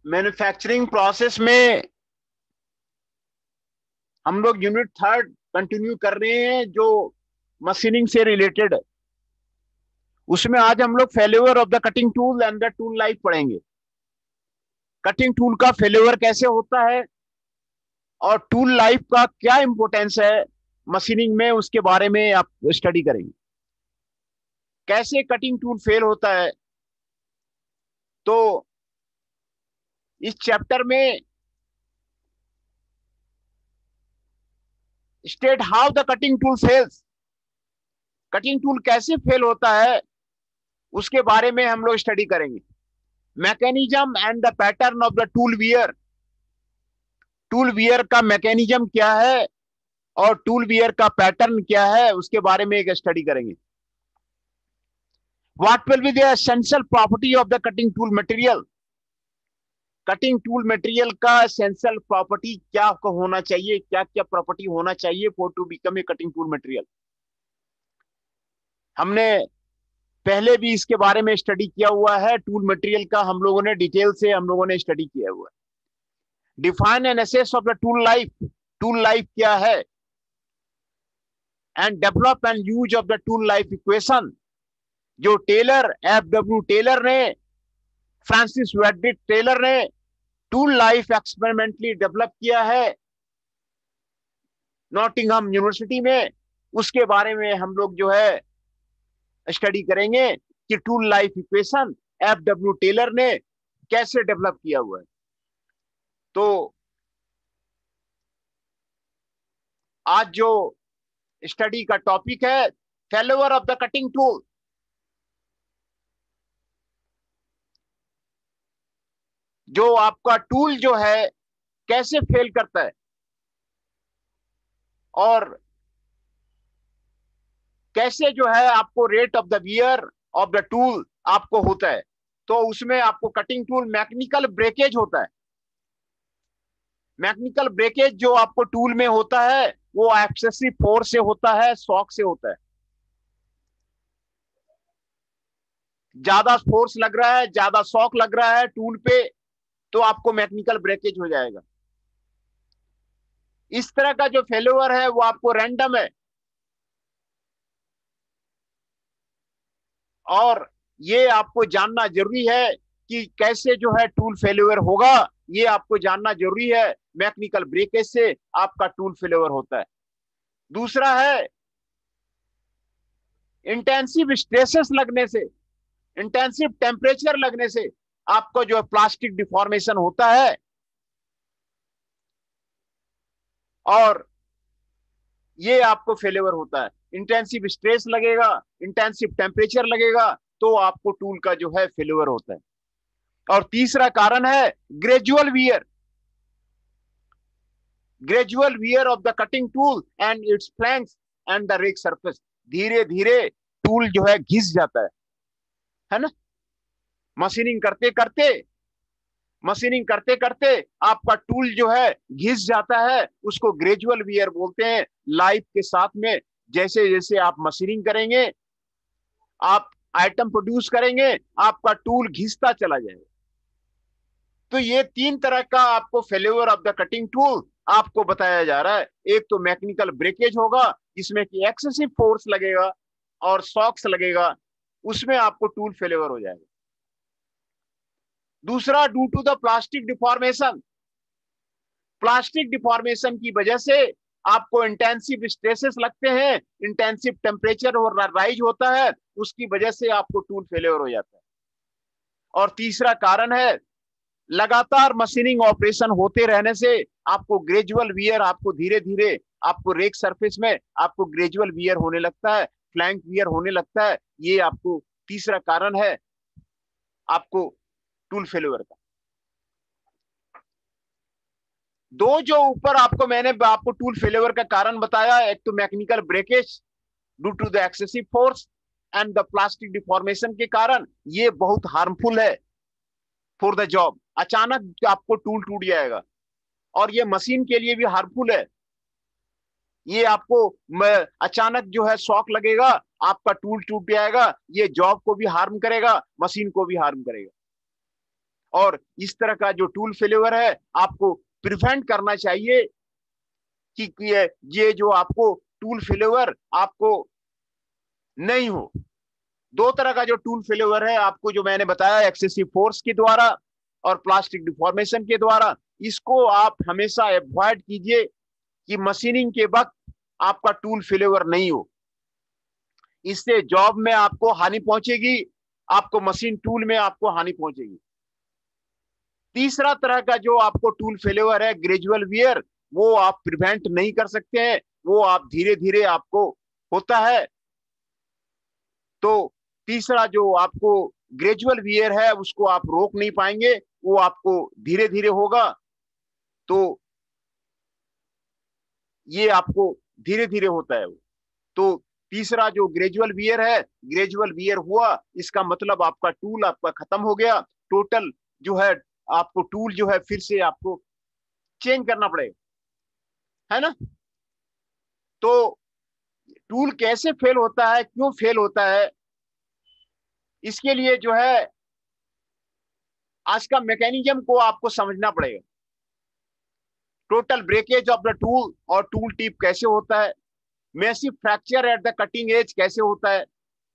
Manufacturing process में हम लोग यूनिट थर्ड कंटिन्यू कर रहे हैं जो मशीनिंग से रिलेटेड है। उसमें आज हम लोग failure of the cutting tool and the tool life पढ़ेंगे। कटिंग टूल का फेल्योर कैसे होता है और टूल लाइफ का क्या इंपॉर्टेंस है मशीनिंग में, उसके बारे में आप स्टडी करेंगे। कैसे कटिंग टूल फेल होता है, तो इस चैप्टर में state how the cutting tool fails, cutting tool कैसे फेल होता है उसके बारे में हम लोग स्टडी करेंगे। Mechanism and the pattern of the tool wear, tool wear का मैकेनिज्म क्या है और टूल वियर का पैटर्न क्या है उसके बारे में एक स्टडी करेंगे। What will be the essential property of the cutting tool material, cutting tool material का एसेंशियल प्रॉपर्टी क्या होना चाहिए, क्या क्या प्रॉपर्टी होना चाहिए for to become a cutting tool material. हमने पहले भी इसके बारे में स्टडी किया हुआ है, टूल मटेरियल का हम लोगों ने डिटेल से हम लोगों ने स्टडी किया हुआ है। Define and assess of the tool life, tool life क्या है, and develop and use of the tool life equation, जो टेलर F.W. टेलर ने, फ्रांसिस वेडिट टेलर ने टूल लाइफ एक्सपेरिमेंटली डेवलप किया है नॉटिंघम यूनिवर्सिटी में, उसके बारे में हम लोग जो है स्टडी करेंगे कि tool life equation F.W. Taylor ने कैसे डेवलप किया हुआ है। तो आज जो स्टडी का टॉपिक है failure of the cutting tool, जो आपका टूल जो है कैसे फेल करता है और कैसे जो है आपको rate of the wear of the tool आपको होता है। तो उसमें आपको कटिंग टूल मैकेनिकल ब्रेकेज होता है। मैकेनिकल ब्रेकेज जो आपको टूल में होता है वो एक्सेसिव फोर्स से होता है, शॉक से होता है। ज्यादा फोर्स लग रहा है, ज्यादा शॉक लग रहा है टूल पे, तो आपको मैकेनिकल ब्रेकेज हो जाएगा। इस तरह का जो फेल्योर है वो आपको रैंडम है, और ये आपको जानना जरूरी है कि कैसे जो है टूल फेल्योर होगा, ये आपको जानना जरूरी है। मैकेनिकल ब्रेकेज से आपका टूल फेल्योर होता है। दूसरा है इंटेंसिव स्ट्रेसेस लगने से, इंटेंसिव टेम्परेचर लगने से आपको जो प्लास्टिक डिफॉर्मेशन होता है, और ये आपको फेल्योर होता है। इंटेंसिव स्ट्रेस लगेगा, इंटेंसिव टेम्परेचर लगेगा, तो आपको टूल का जो है फेल्योर होता है। और तीसरा कारण है gradual wear, gradual wear of the cutting tool and its flanks and the rake surface. धीरे धीरे टूल जो है घिस जाता है ना। मशीनिंग करते करते, मशीनिंग करते करते आपका टूल जो है घिस जाता है, उसको ग्रेजुअल वियर बोलते हैं। लाइफ के साथ में जैसे जैसे आप मशीनिंग करेंगे, आप आइटम प्रोड्यूस करेंगे, आपका टूल घिसता चला जाएगा। तो ये तीन तरह का आपको failure of the cutting tool आपको बताया जा रहा है। एक तो मैकेनिकल ब्रेकेज होगा जिसमें कि एक्सेसिव फोर्स लगेगा और शॉक्स लगेगा, उसमें आपको टूल फेल्योर हो जाएगा। दूसरा due to the plastic deformation, plastic deformation की वजह से आपको इंटेंसिव स्ट्रेसेस लगते हैं, इंटेंसिव टेम्परेचर और राइज होता है, उसकी वजह से आपको टूल फेल्योर हो जाता है। और तीसरा कारण है लगातार मशीनिंग ऑपरेशन होते रहने से आपको ग्रेजुअल वियर, आपको धीरे धीरे आपको रेक सरफेस में आपको ग्रेजुअल वियर होने लगता है, फ्लैंक वियर होने लगता है। ये आपको तीसरा कारण है आपको टूल फेल्योर का। दो जो ऊपर आपको मैंने आपको टूल फेल्योर का कारण बताया, एक तो mechanical breakage due to the excessive force and the plastic deformation के कारण, ये बहुत हार्मफुल है फॉर द जॉब। अचानक आपको टूल टूट जाएगा, और ये मशीन के लिए भी हार्मफुल है। ये आपको अचानक जो है शॉक लगेगा, आपका टूल टूट जाएगा, ये जॉब को भी हार्म करेगा, मशीन को भी हार्म करेगा। और इस तरह का जो टूल फेल्योर है आपको प्रिवेंट करना चाहिए कि ये जो आपको टूल फेल्योर आपको नहीं हो। दो तरह का जो टूल फेल्योर है आपको जो मैंने बताया, एक्सेसिव फोर्स के द्वारा और प्लास्टिक डिफॉर्मेशन के द्वारा, इसको आप हमेशा अवॉइड कीजिए कि मशीनिंग के वक्त आपका टूल फेल्योर नहीं हो। इससे जॉब में आपको हानि पहुंचेगी, आपको मशीन टूल में आपको हानि पहुंचेगी। तीसरा तरह का जो आपको टूल फेल्योर है ग्रेजुअल वियर, वो आप प्रिवेंट नहीं कर सकते हैं, वो आप धीरे धीरे आपको होता है। तो तीसरा जो आपको ग्रेजुअल वियर है उसको आप रोक नहीं पाएंगे, वो आपको धीरे धीरे होगा। तो ये आपको धीरे धीरे होता है। तो तीसरा जो ग्रेजुअल वियर है, ग्रेजुअल वियर हुआ इसका मतलब आपका टूल आपका खत्म हो गया, टोटल जो है आपको टूल जो है फिर से आपको चेंज करना पड़ेगा, है ना। तो टूल कैसे फेल होता है, क्यों फेल होता है, इसके लिए जो है आज का मैकेनिज्म को आपको समझना पड़ेगा। Total breakage of the tool और टूल टिप कैसे होता है, massive fracture at the cutting edge कैसे होता है,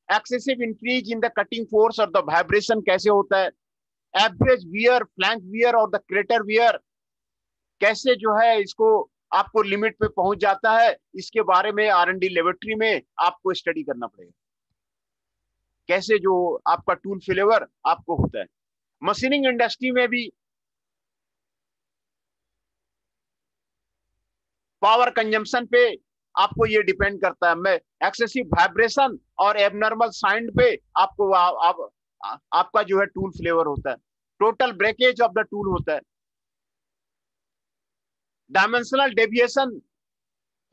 excessive increase in the cutting force और द वाइब्रेशन कैसे होता है, एवरेज वियर, फ्लैंक वियर और द क्रेटर वियर कैसे जो है इसको आपको लिमिट पे पहुंच जाता है, इसके बारे में R&D लेबोरेटरी में आपको स्टडी करना पड़ेगा, कैसे जो आपका टूल फेल्योर आपको होता है। मशीनिंग इंडस्ट्री में भी पावर कंजम्पशन पे आपको ये डिपेंड करता है, मैं एक्सेसिव वाइब्रेशन और एबनॉर्मल साउंड पे आपको आपका जो है टूल फेल्योर होता है। Total breakage of the tool होता है। डायमेंशनल डेविएशन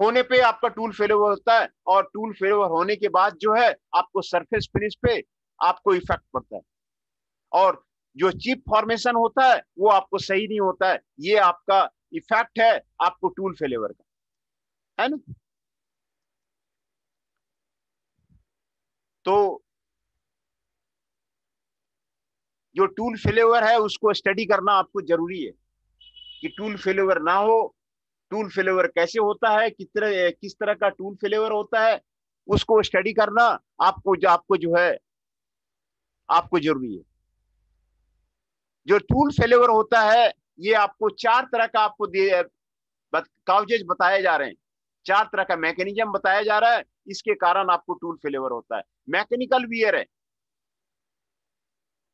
होने पे आपका टूल फेल्योर होता है, और टूल फेल्योर होने के बाद जो है आपको सरफेस फिनिश पे आपको इफेक्ट पड़ता है, और जो चिप फॉर्मेशन होता है वो आपको सही नहीं होता है। ये आपका इफेक्ट है आपको टूल फेल्योर का, है ना। तो जो टूल फेल्योर है उसको स्टडी करना आपको जरूरी है कि टूल फेल्योर ना हो, टूल फेल्योर कैसे होता है, किस तरह का टूल फेल्योर होता है, उसको स्टडी करना आपको जो है आपको जरूरी है। जो टूल फेल्योर होता है ये आपको चार तरह का आपको काउजेज बताए जा रहे हैं, चार तरह का मैकेनिज्म बताया जा रहा है, इसके कारण आपको टूल फेल्योर होता है। मैकेनिकल वियर है,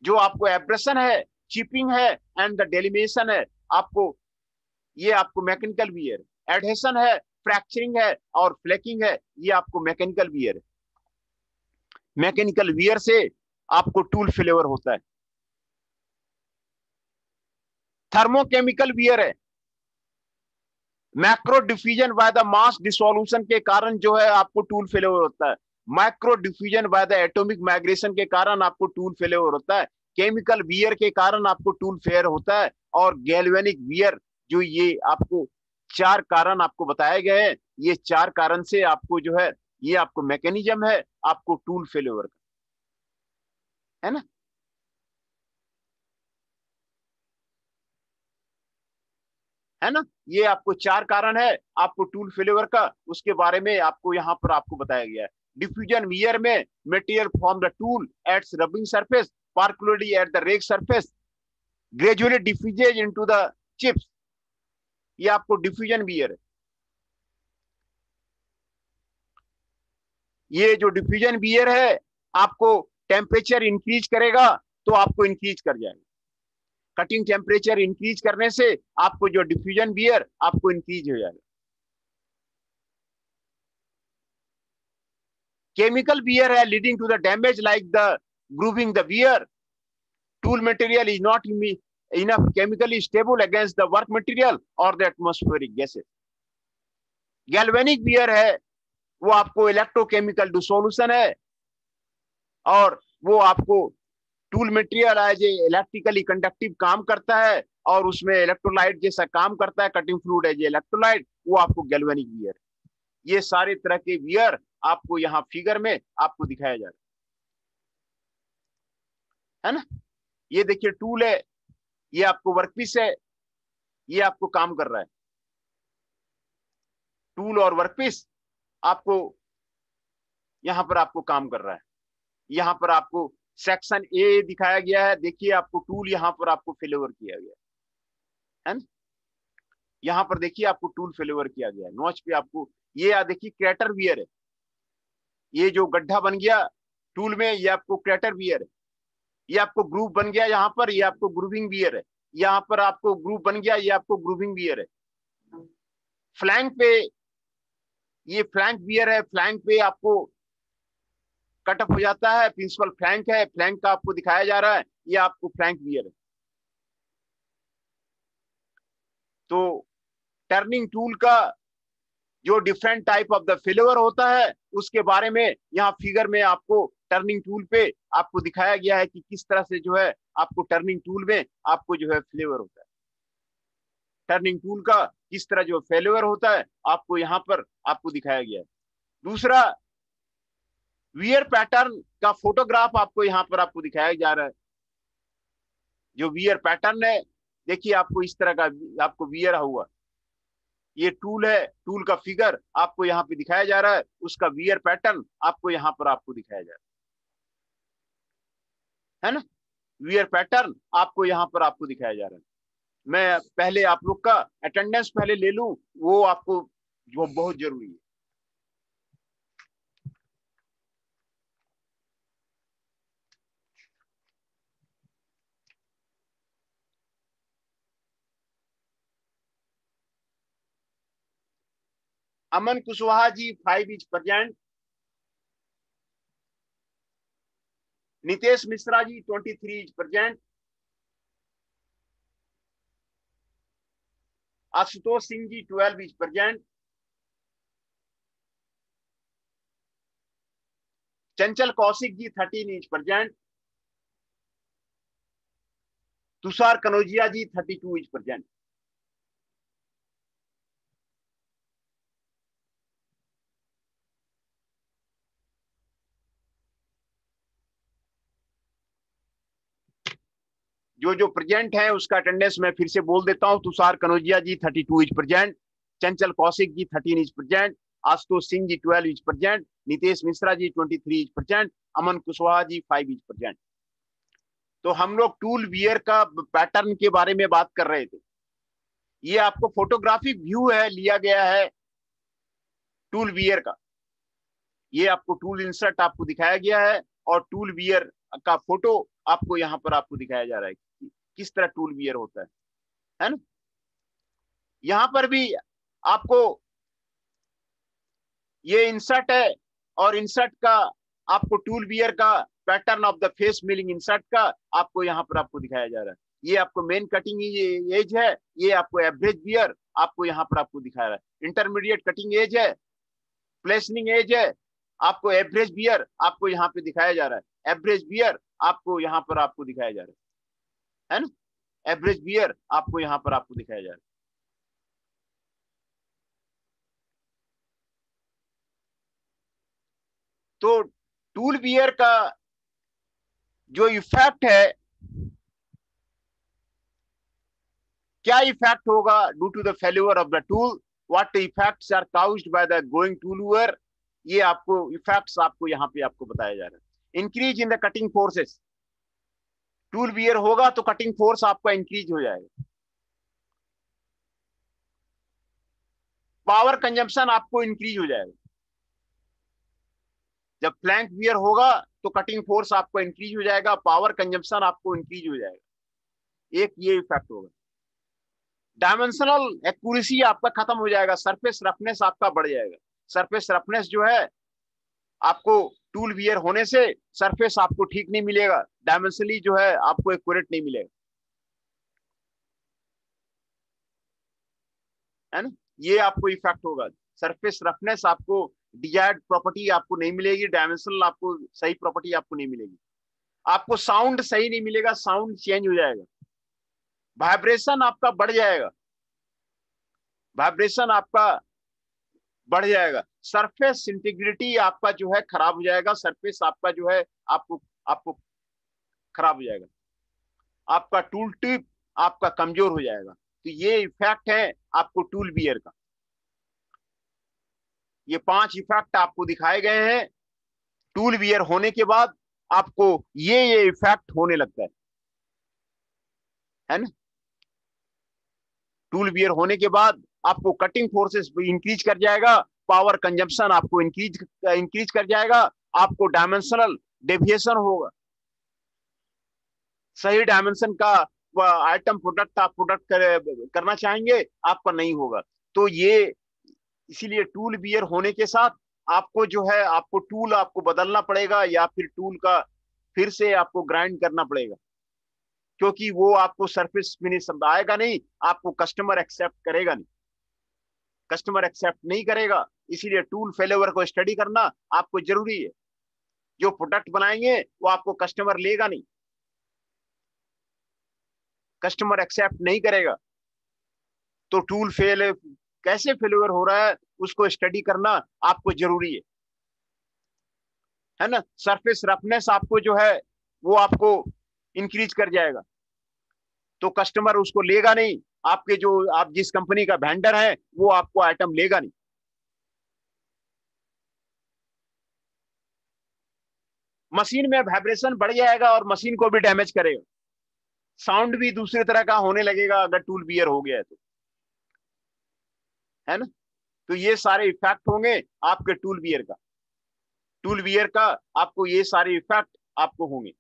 जो आपको एब्रेशन है, चिपिंग है एंड द डेलिमेशन है, आपको ये आपको मैकेनिकल वियर। एडहेशन है, फ्रैक्चरिंग है और फ्लेकिंग है, ये आपको मैकेनिकल वियर है। मैकेनिकल वियर से आपको टूल फेल्योर होता है। थर्मोकेमिकल वियर है, macro diffusion by the mass dissolution के कारण जो है आपको टूल फेल्योर होता है। Micro diffusion by the atomic migration के कारण आपको टूल फेल्योर होता है। केमिकल वियर के कारण आपको टूल फेयर होता है, और गैल्वेनिक वियर, जो ये आपको चार कारण आपको बताए गए हैं, ये चार कारण से आपको जो है ये आपको मैकेनिज्म है आपको टूल फेल्योर का, है ना। है ना, ये आपको चार कारण है आपको टूल फेल्योर का, उसके बारे में आपको यहाँ पर आपको बताया गया है। डिफ्यूजन वियर में material from the tool at rubbing surface particularly at the rake surface gradually diffuses into the chips, ये आपको डिफ्यूजन वियर है। ये जो डिफ्यूजन वियर है आपको टेम्परेचर इंक्रीज करेगा तो आपको इंक्रीज कर जाएगा। कटिंग टेम्परेचर इंक्रीज करने से आपको जो डिफ्यूजन वियर आपको इंक्रीज हो जाएगा। केमिकल वियर है leading to the damage like the grooving the wear, tool material is not enough chemically stable against the work material or the atmospheric gases। Galvanic wear है, वो आपको electrochemical dissolution है, और वो आपको tool material as a electrically conductive काम करता है, और उसमें इलेक्ट्रोलाइट जैसा काम करता है, कटिंग फ्लूइड एज इलेक्ट्रोलाइट, वो आपको गैल्वेनिक वियर। ये सारे तरह के वियर आपको यहाँ फिगर में आपको दिखाया जा रहा है ना। ये देखिए टूल है, ये आपको वर्कपीस है, ये आपको काम कर रहा है। टूल और वर्कपीस आपको यहां पर आपको काम कर रहा है। यहां पर आपको सेक्शन ए दिखाया गया है। देखिए आपको टूल यहां पर आपको फेल ओवर किया गया है ना। यहां पर देखिए आपको टूल फेल ओवर किया गया है। नॉच पे आपको ये देखिए क्रैटर वियर है। ये जो गड्ढा बन गया टूल में, ये आपको क्रैटर वियर है। ये आपको ग्रूव बन गया यहाँ पर, ये आपको ग्रूविंग वियर है। यहाँ पर आपको ग्रूव बन गया, ये आपको ग्रूविंग वियर है। फ्लैंक पे ये फ्लैंक वियर है। फ्लैंक पे आपको कट ऑफ हो जाता है। प्रिंसिपल फ्लैंक है, फ्लैंक का आपको दिखाया जा रहा है, ये आपको फ्लैंक वियर है। तो टर्निंग टूल का जो different type of the failure होता है उसके बारे में यहाँ फिगर में आपको टर्निंग टूल पे आपको दिखाया गया है कि किस तरह से जो है आपको टर्निंग टूल में आपको जो है फेल्योर होता है। टर्निंग टूल का किस तरह जो फेल्योर होता है आपको यहाँ पर आपको दिखाया गया है। दूसरा, वियर पैटर्न का फोटोग्राफ आपको यहाँ पर आपको दिखाया जा रहा है। जो वियर पैटर्न है, देखिए आपको इस तरह का आपको वियर हुआ, ये टूल है, टूल का फिगर आपको यहाँ पे दिखाया जा रहा है, उसका वियर पैटर्न आपको यहाँ पर आपको दिखाया जा रहा है ना। वियर पैटर्न आपको यहाँ पर आपको दिखाया जा रहा है। मैं पहले आप लोग का अटेंडेंस पहले ले लूं, वो आपको जो बहुत जरूरी है। Aman Kushwaha ji 5 is present. Nitesh Mishra ji 23 is present. Ashutosh Singh ji 12 is present. Chanchal Kaushik ji 13 is present. Tushar Kanaujia ji 32 is present. जो जो प्रेजेंट है उसका अटेंडेंस मैं फिर से बोल देता हूं। Tushar Kanaujia ji 32 is present. Chanchal Kaushik ji 13 is present. Ashutosh Singh ji 12 is present. Nitesh Mishra ji 23 is present. Aman Kushwaha ji 5 is present. तो हम लोग टूल वियर का पैटर्न के बारे में बात कर रहे थे। ये आपको फोटोग्राफिक व्यू है, लिया गया है टूल वियर का। ये आपको टूल इंसर्ट आपको दिखाया गया है और टूल वियर का फोटो आपको यहाँ पर आपको दिखाया जा रहा है कि किस तरह टूल वियर होता है ना। यहाँ पर भी आपको ये इंसर्ट है और इंसर्ट का आपको टूल वियर का pattern of the face milling insert का आपको यहाँ पर आपको दिखाया जा रहा है। ये आपको मेन कटिंग एज है, ये आपको एवरेज वियर आपको यहाँ पर आपको दिखा रहा है। इंटरमीडिएट कटिंग एज है, प्लेसनिंग एज है, आपको एवरेज वियर आपको यहाँ पे दिखाया जा रहा है। एवरेज वियर आपको यहाँ पर आपको दिखाया जा रहा है ना। एवरेज वियर आपको यहाँ पर आपको दिखाया जा रहा है। तो टूल वियर का जो इफेक्ट है, क्या इफेक्ट होगा due to the failure of the tool, what effects are caused by the going tool wear, ये आपको इफेक्ट्स आपको यहाँ पे आपको बताया जा रहा है। Increase in the cutting forces, tool wear होगा तो कटिंग फोर्स आपका इंक्रीज हो जाएगा। पावर कंजम्पशन आपको इंक्रीज हो जाएगा। जब फ्लैंक वियर होगा तो कटिंग फोर्स आपको इंक्रीज हो जाएगा, पावर कंजम्पशन आपको इंक्रीज हो जाएगा। एक ये इफेक्ट होगा। डायमेंशनल एक्यूरेसी आपका खत्म हो जाएगा, सरफेस रफनेस आपका बढ़ जाएगा। सरफेस रफनेस जो है आपको टूल वियर होने से सरफेस आपको ठीक नहीं मिलेगा, डायमेंशनली जो है आपको एक्यूरेट नहीं मिलेगा, है ना। ये आपको इफेक्ट होगा। सरफेस रफनेस आपको डिजायर्ड प्रॉपर्टी आपको नहीं मिलेगी, डायमेंशनल आपको सही प्रॉपर्टी आपको नहीं मिलेगी। आपको साउंड सही नहीं मिलेगा, साउंड चेंज हो जाएगा। वाइब्रेशन आपका बढ़ जाएगा, वाइब्रेशन आपका बढ़ जाएगा। सरफेस इंटीग्रिटी आपका जो है खराब हो जाएगा, सरफेस आपका जो है आपको आपको खराब हो जाएगा। आपका टूल टिप आपका कमजोर हो जाएगा। तो ये इफेक्ट है आपको टूल बियर का। ये 5 इफेक्ट आपको दिखाए गए हैं। टूल बियर होने के बाद आपको ये इफेक्ट होने लगता है ना। टूल बियर होने के बाद आपको कटिंग फोर्सेस इंक्रीज कर जाएगा, पावर कंजम्पशन आपको इंक्रीज इंक्रीज कर जाएगा, आपको डायमेंशनल डेविएशन होगा। सही डायमेंशन का आइटम प्रोडक्ट आप करना चाहेंगे, आपका नहीं होगा। तो ये इसीलिए टूल बियर होने के साथ आपको जो है आपको टूल आपको बदलना पड़ेगा, या फिर टूल का फिर से आपको ग्राइंड करना पड़ेगा, क्योंकि वो आपको सरफेस फिनिश आएगा नहीं, आपको कस्टमर एक्सेप्ट करेगा नहीं, कस्टमर एक्सेप्ट नहीं करेगा। इसीलिए टूल फेलियर को स्टडी करना आपको जरूरी है। जो प्रोडक्ट बनाएंगे वो आपको कस्टमर लेगा नहीं, कस्टमर एक्सेप्ट नहीं करेगा। तो टूल फेल कैसे फेलियर हो रहा है उसको स्टडी करना आपको जरूरी है ना। सरफेस रफनेस आपको जो है वो आपको इंक्रीज कर जाएगा, तो कस्टमर उसको लेगा नहीं, आपके जो आप जिस कंपनी का वेंडर है वो आपको आइटम लेगा नहीं। मशीन में वाइब्रेशन बढ़ जाएगा और मशीन को भी डैमेज करेगा, साउंड भी दूसरी तरह का होने लगेगा अगर टूल बियर हो गया है तो, है ना। तो ये सारे इफेक्ट होंगे आपके टूल बियर का, टूल बियर का आपको ये सारे इफेक्ट आपको होंगे।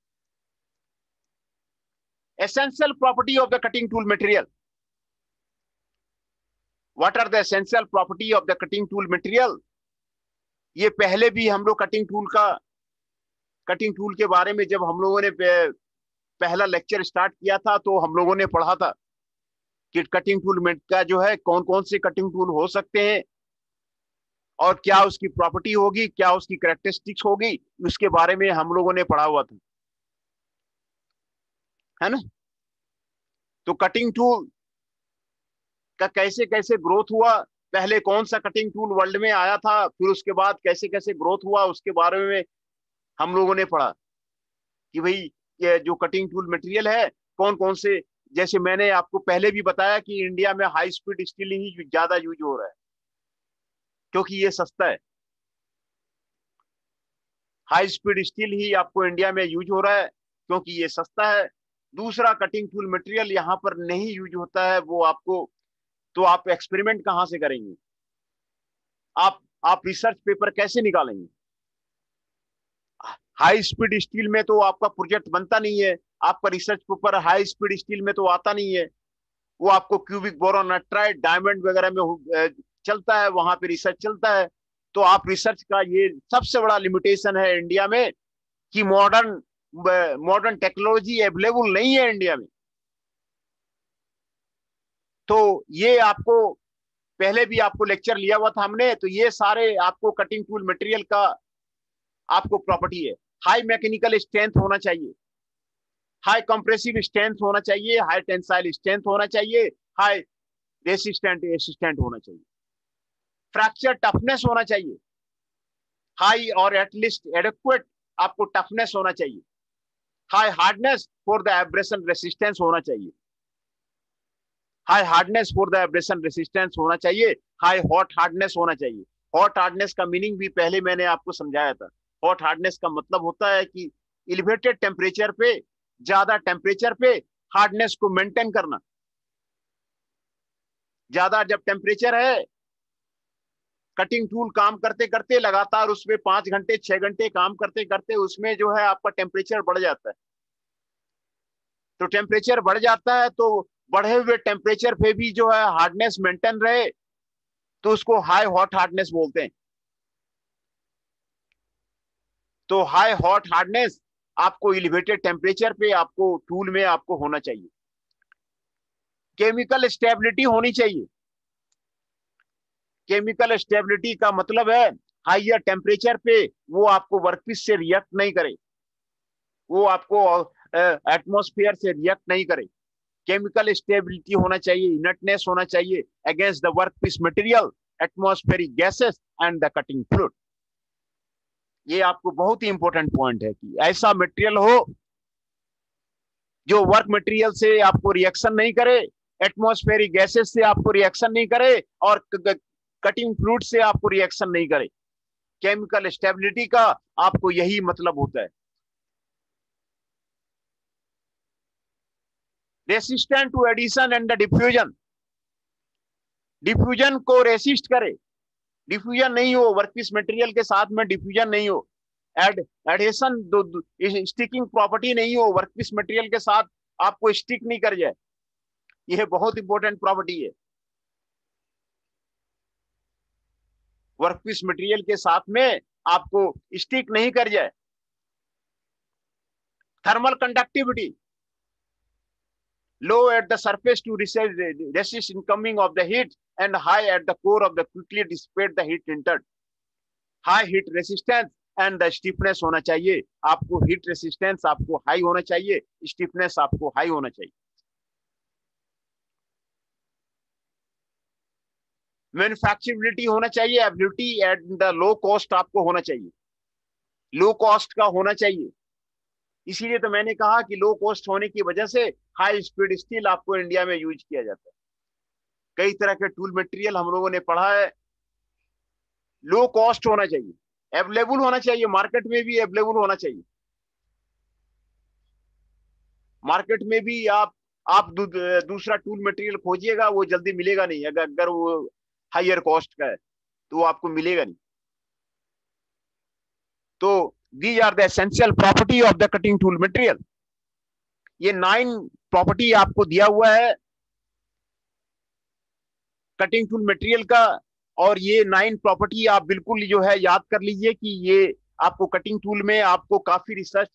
Essential property of the cutting tool material. What are the essential property of the cutting tool material? ये पहले भी हम लोग कटिंग टूल के बारे में जब हम लोगों ने पहला लेक्चर स्टार्ट किया था तो हम लोगों ने पढ़ा था कि कटिंग टूल का जो है कौन कौन से कटिंग टूल हो सकते हैं और क्या उसकी प्रॉपर्टी होगी, क्या उसकी कैरेक्टरिस्टिक्स होगी, उसके बारे में हम लोगों ने पढ़ा हुआ था, है ना। तो कटिंग टूल का कैसे कैसे ग्रोथ हुआ, पहले कौन सा कटिंग टूल वर्ल्ड में आया था, फिर उसके बाद कैसे कैसे ग्रोथ हुआ, उसके बारे में हम लोगों ने पढ़ा कि भाई ये जो कटिंग टूल मटेरियल है कौन कौन से। जैसे मैंने आपको पहले भी बताया कि इंडिया में हाई स्पीड स्टील ही ज्यादा यूज हो रहा है क्योंकि ये सस्ता है। हाई स्पीड स्टील ही आपको इंडिया में यूज हो रहा है क्योंकि ये सस्ता है। दूसरा कटिंग टूल मटेरियल यहाँ पर नहीं यूज होता है, वो आपको, तो आप एक्सपेरिमेंट कहाँ से करेंगे, आप रिसर्च पेपर कैसे निकालेंगे। हाई स्पीड स्टील में तो आपका प्रोजेक्ट बनता नहीं है, आपका research paper high speed steel में तो आता नहीं है। वो आपको क्यूबिक बोरॉन नाइट्राइड डायमंड वगैरह में चलता है, वहां पे रिसर्च चलता है। तो आप रिसर्च का ये सबसे बड़ा लिमिटेशन है इंडिया में कि मॉडर्न टेक्नोलॉजी अवेलेबल नहीं है इंडिया में। तो ये आपको पहले भी आपको लेक्चर लिया हुआ था हमने, तो ये सारे आपको कटिंग टूल मटेरियल का आपको प्रॉपर्टी है। हाई मैकेनिकल स्ट्रेंथ होना चाहिए, हाई कंप्रेसिव स्ट्रेंथ होना चाहिए, हाई टेंसाइल स्ट्रेंथ होना चाहिए, हाई रेसिस्टेंट होना चाहिए, फ्रैक्चर टफनेस होना चाहिए, हाई और एटलीस्ट एडिक्वेट आपको टफनेस होना चाहिए, high hardness for the abrasion resistance होना चाहिए, high hardness for the abrasion resistance होना चाहिए, हाई हॉट हार्डनेस होना चाहिए। हॉट हार्डनेस का मीनिंग भी पहले मैंने आपको समझाया था। हॉट हार्डनेस का मतलब होता है कि एलिवेटेड टेम्परेचर पे, ज्यादा टेम्परेचर पे हार्डनेस को मेंटेन करना। ज्यादा जब टेम्परेचर है, कटिंग टूल काम करते करते लगातार उसमें 5 घंटे 6 घंटे काम करते करते उसमें जो है आपका टेम्परेचर बढ़ जाता है। तो टेम्परेचर बढ़ जाता है तो बढ़े हुए टेम्परेचर पे भी जो है हार्डनेस मेंटेन रहे तो उसको हाई हॉट हार्डनेस बोलते हैं। तो हाई हॉट हार्डनेस आपको एलिवेटेड टेम्परेचर पे आपको टूल में आपको होना चाहिए। केमिकल स्टेबिलिटी होनी चाहिए। केमिकल स्टेबिलिटी का मतलब है हाइयर टेम्परेचर पे वो आपको वर्कपीस से रिएक्ट नहीं करे, वो आपको एटमॉस्फेयर से रिएक्ट नहीं करे। केमिकल स्टेबिलिटी होना चाहिए, इनर्टनेस होना चाहिए against the workpiece material, atmospheric gases and the cutting fluid. ये आपको बहुत ही इंपॉर्टेंट पॉइंट है कि ऐसा मटेरियल हो जो वर्क मटेरियल से आपको रिएक्शन नहीं करे, एटमॉस्फेरिक गैसेस से आपको रिएक्शन नहीं करे, और कटिंग फ्लूइड से आपको रिएक्शन नहीं करे। केमिकल स्टेबिलिटी का आपको यही मतलब होता है। Resistant to addition and the diffusion, diffusion को रेसिस्ट करे, डिफ्यूजन नहीं हो, वर्कपीस मटेरियल के साथ में डिफ्यूजन नहीं हो, एडहेशन स्टिकिंग प्रॉपर्टी नहीं हो, वर्कपीस मटेरियल के साथ आपको स्टिक नहीं कर जाए, यह बहुत इंपॉर्टेंट प्रॉपर्टी है। वर्कपीस मटेरियल के साथ में आपको स्टिक नहीं कर जाए। Thermal conductivity, low at the surface to resist incoming of the heat, and high at the core of the quickly dissipate the heat entered. High heat resistance and the stiffness होना चाहिए आपको, heat resistance आपको high होना चाहिए, stiffness आपको high होना चाहिए। मैन्युफैक्चरेबिलिटी होना चाहिए, ability at the low cost आपको होना चाहिए, लो कॉस्ट का होना चाहिए। इसीलिए तो मैंने कहा कि लो कॉस्ट होने की वजह से हाई स्पीड स्टील आपको इंडिया में यूज किया जाता है। कई तरह के टूल मटेरियल हम लोगों ने पढ़ा है। लो कॉस्ट होना चाहिए, अवेलेबल होना चाहिए, मार्केट में भी अवेलेबल होना चाहिए। मार्केट में भी आप दूसरा टूल मटेरियल खोजिएगा, वो जल्दी मिलेगा नहीं। अगर वो हायर कॉस्ट का है तो वो आपको मिलेगा नहीं। तो these are the essential property of the cutting tool material। ये 9 प्रॉपर्टी आपको दिया हुआ है कटिंग टूल मटेरियल का, और ये 9 प्रॉपर्टी आप बिल्कुल जो है याद कर लीजिए कि ये आपको कटिंग टूल में आपको काफी रिसर्च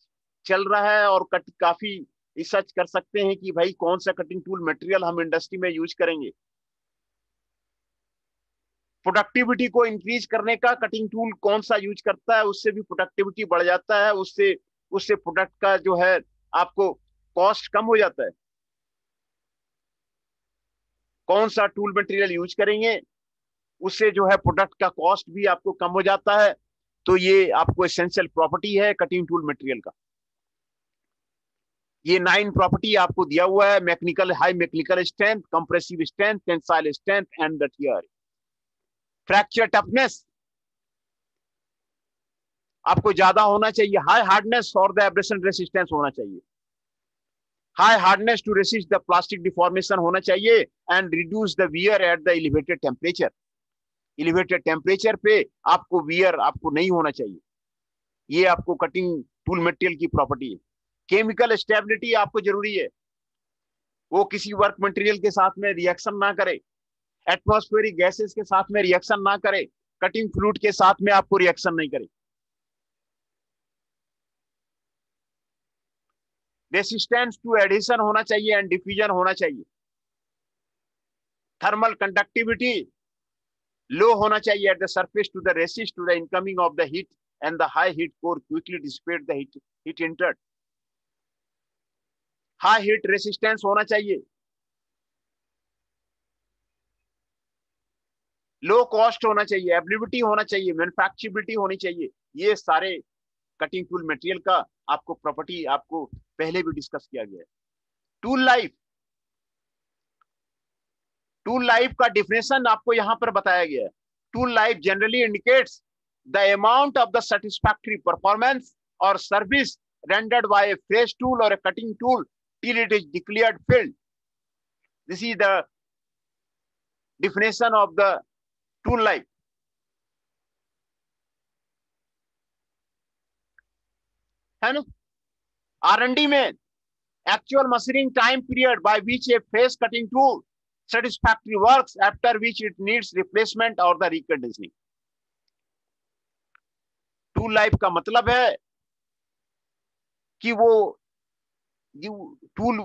चल रहा है, और काफी रिसर्च कर सकते हैं कि भाई कौन सा कटिंग टूल मटेरियल हम इंडस्ट्री में यूज करेंगे। प्रोडक्टिविटी को इंक्रीज करने का कटिंग टूल कौन सा यूज करता है, उससे भी प्रोडक्टिविटी बढ़ जाता है, उससे उससे प्रोडक्ट का जो है आपको कॉस्ट कम हो जाता है। कौन सा टूल मटेरियल यूज करेंगे उससे जो है प्रोडक्ट का कॉस्ट भी आपको कम हो जाता है। तो ये आपको एसेंशियल प्रॉपर्टी है कटिंग टूल मटेरियल का। ये 9 प्रॉपर्टी आपको दिया हुआ है, mechanical high mechanical strength, compressive strength, tensile strength and the tear. Fracture toughness आपको ज्यादा होना चाहिए, हाई हार्डनेस और द एब्रेशन रेसिस्टेंस होना चाहिए, high hardness to resist the plastic deformation होना चाहिए, and reduce the wear at the elevated temperature. Elevated temperature पे आपको वियर आपको नहीं होना चाहिए। ये आपको कटिंग टूल मटेरियल की प्रॉपर्टी है। केमिकल स्टेबिलिटी आपको जरूरी है, वो किसी वर्क मटेरियल के साथ में रिएक्शन ना करे, एटमॉस्फेरिक गैसेस के साथ में रिएक्शन ना करे, कटिंग फ्लूइड के साथ में आपको रिएक्शन नहीं करे। रेसिस्टेंस टू एडिशन होना चाहिए एंड डिफ्यूजन होना चाहिए। थर्मल कंडक्टिविटी लो होना चाहिए at the surface to the resist to the incoming of the heat, and the high heat core quickly dissipate the heat entered. High heat resistance होना चाहिए, low cost होना चाहिए, ability होना चाहिए, मैन्युफैक्चरेबिलिटी होनी चाहिए। ये सारे कटिंग टूल मटेरियल का आपको प्रॉपर्टी आपको पहले भी डिस्कस किया गया है। टूल लाइफ, टूल लाइफ का डिफिनेशन आपको यहां पर बताया गया है। Tool life generally indicates the amount of the satisfactory performance और service rendered by a fresh tool or a cutting tool till it is declared failed. This is the definition of the tool life. है ना? R&D में actual machining time period by which a fresh cutting tool satisfactory works, after which it needs replacement or the reconditioning. Tool life का मतलब है कि वो tool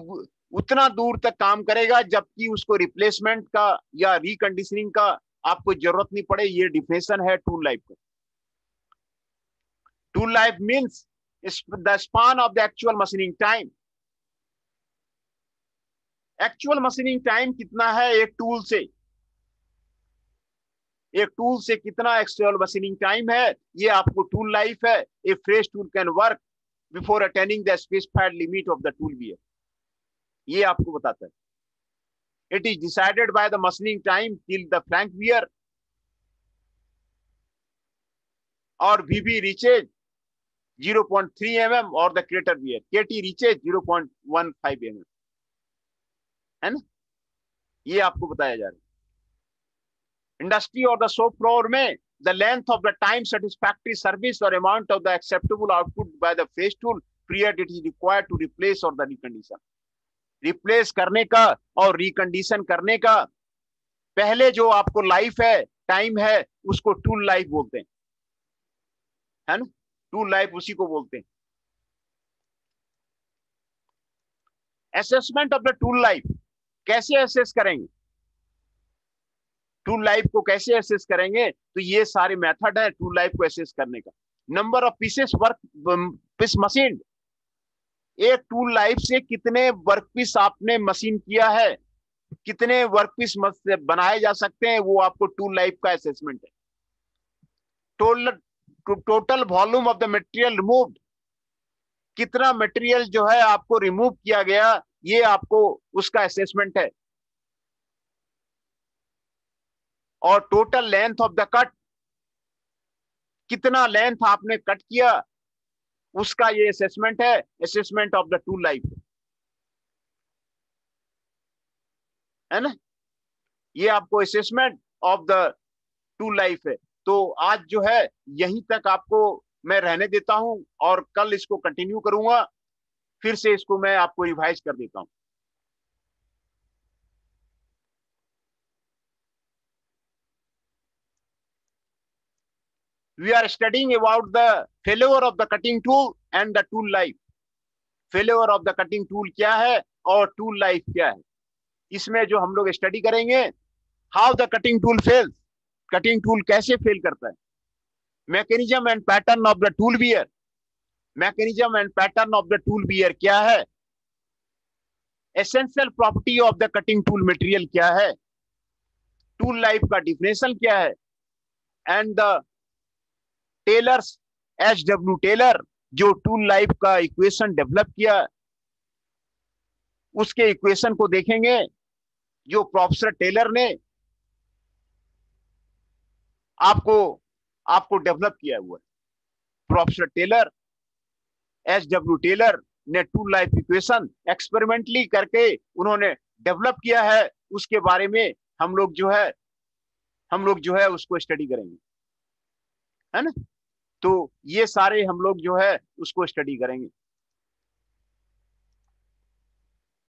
उतना दूर तक काम करेगा जबकि उसको रिप्लेसमेंट का या रिकंडीशनिंग का आपको जरूरत नहीं पड़े। ये डिफिनेशन है टूल लाइफ का। Tool life means the span of the actual machining time. Actual machining time कितना है एक टूल से, एक टूल से कितना एक्चुअल मशीनिंग टाइम है, ये आपको टूल लाइफ है। A fresh tool can work before attaining the specified limit of the tool wear. ये आपको बताता है। It is decided by the machining time till the flank wear और वीबी रीचेज 0.3 mm और the crater wear KT reaches 0.15 mm, है ना। ये आपको बताया जा रहा है। इंडस्ट्री और द शॉप फ्लोर में the length of the time satisfactory service or amount of the acceptable output by the face tool period it is required to replace or the recondition। Replace करने का और recondition करने का पहले जो आपको life है, टाइम है, उसको टूल लाइफ बोलते हैं, है ना। टूल लाइफ उसी को बोलते हैं। Assessment of the tool life कैसे असेस करेंगे, टूल लाइफ को कैसे असेस करेंगे, तो ये सारे मेथड है टूल लाइफ को असेस करने का। Number of pieces work piece machine, एक टूल लाइफ से कितने वर्क पीस आपने मशीन किया है, कितने वर्क पीस बनाए जा सकते हैं, वो आपको टूल लाइफ का असेसमेंट है। Total volume of the material removed, कितना मटेरियल जो है आपको रिमूव किया गया, ये आपको उसका असेसमेंट है। और total length of the cut, कितना लेंथ आपने कट किया, उसका ये असेसमेंट है, assessment of the tool life, है ना। ये आपको assessment of the tool life है। तो आज जो है यहीं तक आपको मैं रहने देता हूं और कल इसको कंटिन्यू करूंगा, फिर से इसको मैं आपको रिवाइज कर देता हूं। We are studying about the failure of the cutting tool and the tool life। Failure of the cutting tool क्या है और टूल लाइफ क्या है, इसमें जो हम लोग स्टडी करेंगे। How the cutting tool fails, cutting tool कैसे फेल करता है। Mechanism and pattern of the tool wear, mechanism and pattern of the tool wear क्या है। Essential property of the cutting tool material क्या है, टूल लाइफ का definition क्या है, and the Taylor's HW Taylor जो टूल लाइफ का equation develop किया, उसके इक्वेशन को देखेंगे जो प्रोफेसर टेलर ने आपको आपको डेवलप किया हुआ है। प्रोफेसर टेलर HW टेलर ने टूल लाइफ इक्वेशन एक्सपेरिमेंटली करके उन्होंने डेवलप किया है, उसके बारे में हम लोग जो है उसको स्टडी करेंगे, है ना। तो ये सारे हम लोग जो है उसको स्टडी करेंगे।